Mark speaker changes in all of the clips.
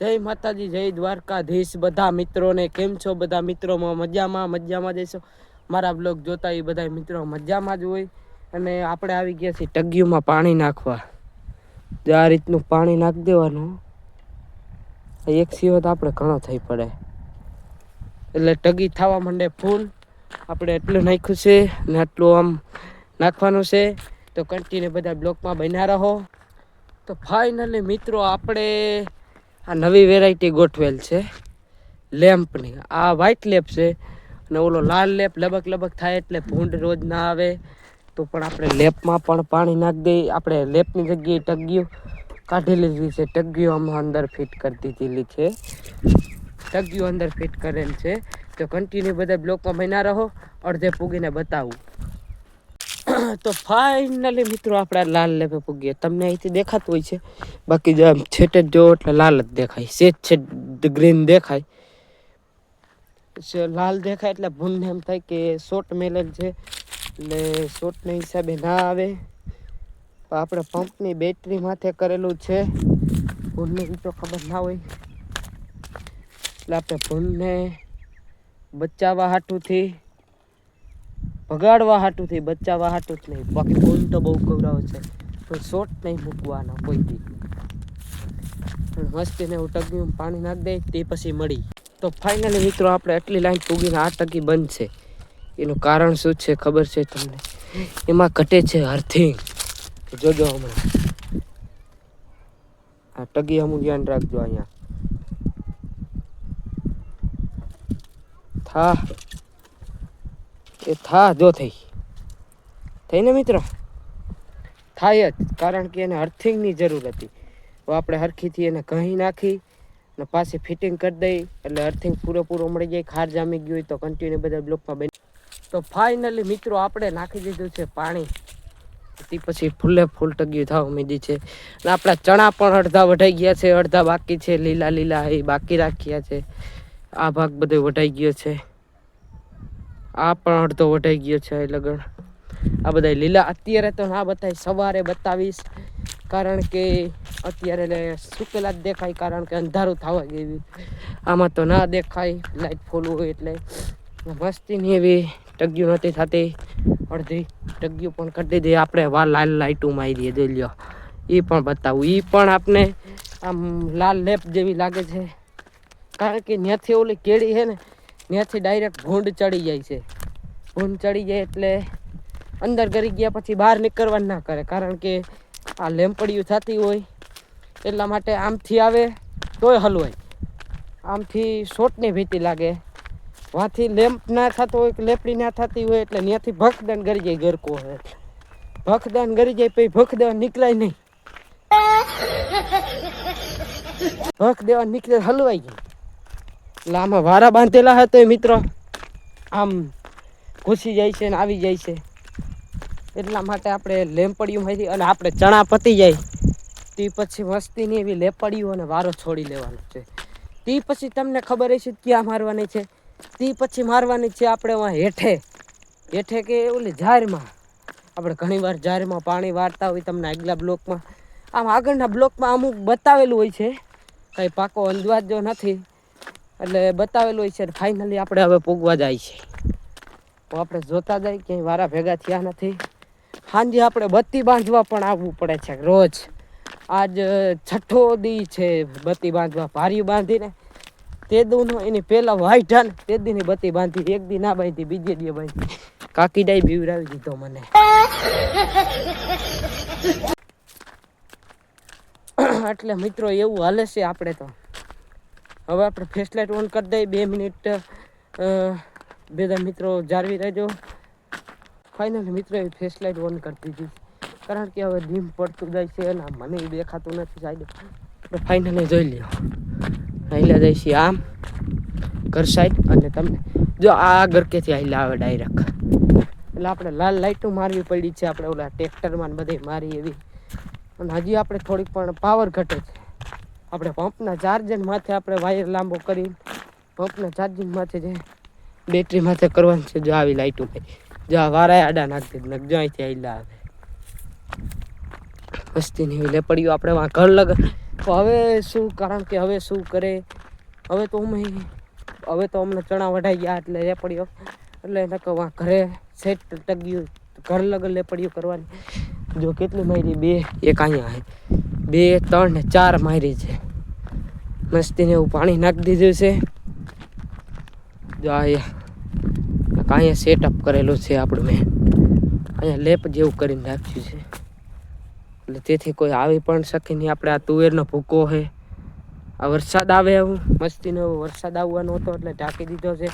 Speaker 1: જય માતાજી, જય દ્વારકાધીશ બધા મિત્રોને. કેમ છો બધા મિત્રોમાં? મજામાં જઈશો. મારા બ્લોગ જોતા એ બધા મિત્રો મજામાં જ હોય. અને આપણે આવી ગયા છીએ ટગ્યુમાં પાણી નાખવા. જો આ રીતનું પાણી નાખી દેવાનું. એક સીવો તો આપણે ઘણો થઈ પડે એટલે ટગી થવા માંડે ફૂલ. આપણે એટલું નાખ્યું છે ને આટલું આમ નાખવાનું છે. તો કન્ટિન્યુ બધા બ્લોકમાં બન્યા રહો. તો ફાઇનલી મિત્રો આપણે આ નવી વેરાયટી ગોઠવેલ છે લેમ્પની. આ વ્હાઈટ લેમ્પ છે અને ઓલો લાલ લેમ્પ લબક થાય એટલે ભૂંડ રોજ ના આવે. તો પણ આપણે લેમ્પમાં પણ પાણી નાખી દઈએ. આપણે લેમ્પની જગ્યાએ ટગ્યું કાઢી લીધી છે. ટગ્યું આમાં અંદર ફિટ કરી દીધેલી છે. ટગ્યું અંદર ફિટ કરેલ છે. તો કન્ટિન્યુ બધા બ્લોકમાં બન્યા રહો. અડધે પૂગીને બતાવું. તો ફાઇનલી મિત્રો આપણે લાલ લેપે પૂગીએ. તમને અહીંથી દેખાતું હોય છે, બાકી જો છેટે જો એટલે લાલ જ દેખાય. છે ગ્રીન દેખાય, લાલ દેખાય એટલે ભૂનને એમ થાય કે શોર્ટ મેલેલ છે એટલે શોર્ટના હિસાબે ના આવે. આપણે પંપની બેટરી માથે કરેલું છે. ભૂનને તો ખબર ના હોય એટલે આપણે ભૂનને બચાવવા હાટુથી, ભગાડવા હાટુથી, બચાવવા હાટું જ નહીં. બાકી ભૂન તો બહુ ગૌરવ છે, તો શોર્ટ નહીં મૂકવાનો કોઈ દી. મસ્તીને હું ટગ્યું પાણી નાખી દઈ તે પછી મળી. તો ફાઇનલી મિત્રો આપણે આટલી લાઈન પૂગીને આ ટગી બંધ છે. એનું કારણ શું છે ખબર છે તમને? એમાં ઘટે છે અર્થિંગ. જોજો હમણાં આ ટગી અમુક ધ્યાન રાખજો. અહીંયા થા જો થઈ ને મિત્રો, થાય જ. કારણ કે એને અર્થિંગની જરૂર હતી. તો આપણે હરખીથી એને કહી નાખી ને પાછી ફિટિંગ કરી દઈ એટલે અર્થિંગ પૂરો મળી જાય. ખાર જામી ગયું હોય તો કન્ટિન્યુ બધા બ્લોકમાં બની. તો ફાઇનલી મિત્રો આપણે નાખી દીધું છે પાણી. તે પછી ફૂલ ટગ્યું થવા મીધી છે. અને આપણા ચણા પણ અડધા વઢાઈ ગયા છે, અડધા બાકી છે. લીલા એ બાકી રાખ્યા છે. આ ભાગ બધો વઢાઈ ગયો છે. આ પણ અડધો વઢાઈ ગયો છે. લગન આ બધા લીલા અત્યારે તો ના બતાવી, સવારે બતાવીશ. કારણ કે અત્યારે સુકેલા જ દેખાય, કારણ કે અંધારું થવા ગયું. આમાં તો ના દેખાય, લાઈટ ફૂલ હોય એટલે. મસ્તીની એવી ટગ્યું નથી થતી. અડધી ટગ્યું પણ કરી દીધી આપણે. લાલ લાઈટું મારી દઈએ, જોઈ લો. એ પણ બતાવું. એ પણ આપણે આમ લાલ લેપ જેવી લાગે છે, કારણ કે ત્યાંથી ઓલી કેળી છે ને, ત્યાંથી ડાયરેક્ટ ભૂંડ ચડી જાય છે. ભૂંડ ચડી જાય એટલે અંદર ગરી ગયા પછી બહાર નીકળવા ના કરે, કારણ કે આ લેમ્પડિયું થતી હોય એટલા માટે. આમથી આવે તોય હલવાય, આમથી શોર્ટની ભીતિ લાગે. વાંથી લેમ્પ ના થતો હોય કે લેપડી ના થતી હોય એટલે ત્યાંથી ભખદન ગરી જાય. ગરકો હોય ભખદન ગરી જાય, પછી ભખ દેવા નીકળાય નહીં. ભખ દેવા નીકળે હલવાઈ જાય. એટલે આમાં વારા બાંધેલા હતો એ મિત્રો આમ ઘૂસી જાય છે ને આવી જાય છે. એટલા માટે આપણે લેમ્પડિયું માંથી, અને આપણે ચણા પતી જાય તે પછી મસ્તીની એવી લેપડિયું અને વારો છોડી લેવાનો છે. તે પછી તમને ખબર હશે ક્યાં મારવાની છે. તે પછી મારવાની છે આપણે હેઠે કે ઓલી જારમાં. આપણે ઘણીવાર જારમાં પાણી વારતા હોય. તમને આગલા બ્લોકમાં, આમ આગળના બ્લોકમાં અમુક બતાવેલું હોય છે, કંઈ પાકો અંદાજ જો નથી એટલે બતાવેલું હોય છે. ફાઇનલી આપણે હવે પૂગવા જાય છે. તો આપણે જોતા જાય ક્યાંય વારા ભેગા થયા નથી. સાંજે આપણે બત્તી બાંધવા પણ આવવું પડે છે રોજ. આજ 6ઠો દી છે બત્તી બાંધવા. ભાર્યું બાંધીને તે દૂનો એની પહેલા વાઈટ ને તે દીની બત્તી બાંધી. એક દી ના બાંધી, બીજે દી બાંધી. કાકી ડાઈ બીવરાવી દીધો મને. એટલે મિત્રો એવું હાલે છે આપણે તો. હવે આપણે ફ્લેશલાઇટ ઓન કરી દઈએ. 2 મિનિટ બધા મિત્રો જાળવી રહેજો. ફાઇનલી મિત્રો એ ફ્લેશલાઇટ ઓન કરી દીધી, કારણ કે હવે ડીમ પડતું જાય છે અને મને એ દેખાતું નથી સાઈડ. આપણે ફાઇનલી જોઈ લ્યો. હાઈલા જાય છે આમ ઘર સાઈડ, અને તમને જો આ ગરકેથી હાઈલા આવે ડાયરેક્ટ. એટલે આપણે લાલ લાઇટો મારવી પડી છે. આપણે ઓલા ટ્રેક્ટરમાં બધે મારી એવી. અને હજી આપણે થોડીક પણ પાવર ઘટે છે. આપણે પંપના ચાર્જર માથે આપણે વાયર લાંબો કરી પંપના ચાર્જિંગ માથે જે બેટરી માથે કરવાની છે. જો આવી લાઇટો જો વારા આડા નાખી દે, જો અહીંથી હાઈલા આવે. મસ્તીની લેપડીઓ આપણે ઘર લગ તો હવે શું, કારણ કે હવે શું કરે, હવે તો અમને ચણા વઢાઈ ગયા એટલે એ પડ્યો એટલે ઘરે સેટ ટગ્યું ઘર લગન લે પડ્યું કરવાની. જો કેટલી મારી, 2 એક અહીંયા 2 3 ને 4 મારી છે. મસ્તીને એવું પાણી નાખી દીધું છે. જો અહીંયા સેટઅપ કરેલું છે આપણે, મેં અહીંયા લેપ જેવું કરીને રાખ્યું છે એટલે તેથી કોઈ આવી પણ શકે નહીં. આપણે આ તુવેરનો ભૂકો છે. આ વરસાદ આવે એવું મસ્તીનો વરસાદ આવવાનો હતો એટલે ઢાંકી દીધો છે.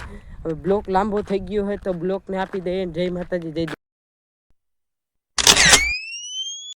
Speaker 1: હવે બ્લોક લાંબો થઈ ગયો હોય તો બ્લોકને આપી દઈએ. જય માતાજી, જય